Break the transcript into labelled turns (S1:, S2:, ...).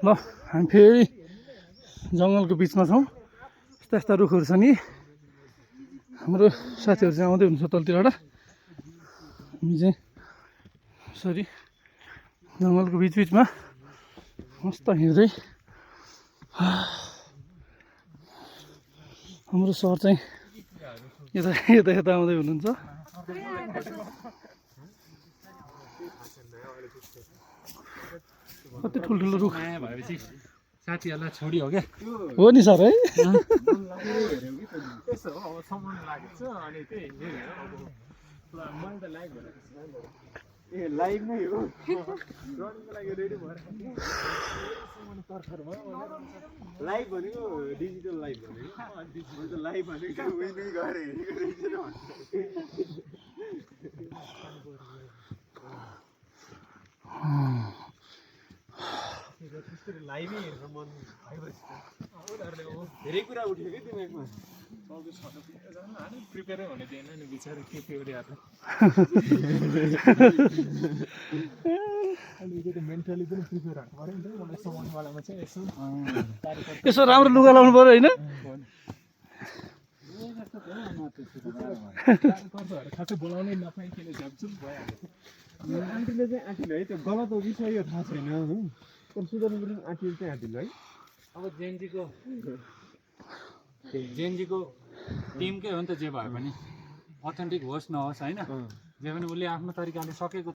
S1: ल हामी फेरि जङ्गलको बिचमा छौँ। यस्ता यस्ता रुखहरू छ नि। हाम्रो साथीहरू चाहिँ आउँदै हुनुहुन्छ तलतिरबाट। हामी चाहिँ यसरी जङ्गलको बिचबिचमा मस्त हिँड्दै हाम्रो सहर चाहिँ यता यता यता आउँदै हुनुहुन्छ। कति ठुल्ठुलो रुख
S2: भएपछि साथीहरूलाई छोडी हो क्या
S1: हो नि सर है।
S2: त्यसो हो अब सम्मान लागेको छ अनि त्यही मैले त लाइभ ए लाइभ नै हो रनिङको लागि रेडी भएर लाइभ भनेको डिजिटल लाइभ भनेको लाइभ भनेको उयो नै गरे लाइभै हेर्न मन भइबस्छ उनीहरूले धेरै कुरा उठ्यो कि दिमागमा प्रिपेयरै हुने दिएन नि बिचरा के अलिकति मेन्टली पनि प्रिपेयर हुनु पऱ्यो नि त मलाई समानवालामा चाहिँ
S1: यसो राम्रो लुगा लाउनु पऱ्यो होइन।
S2: खासै बोलाउनै नपाइकन झ्यापझुप भइहाल्यो आन्टीले चाहिँ आँटिलो है त्यो गलत हो विषय यो थाहा छैन हो तर सुधार्नु पनि आँटिलो चाहिँ आँटिलो है।
S3: अब जेएनजीको टिमकै हो नि त जे भए पनि अथेन्टिक होस् नहोस् होइन जे पनि उसले आफ्नो तरिकाले सकेको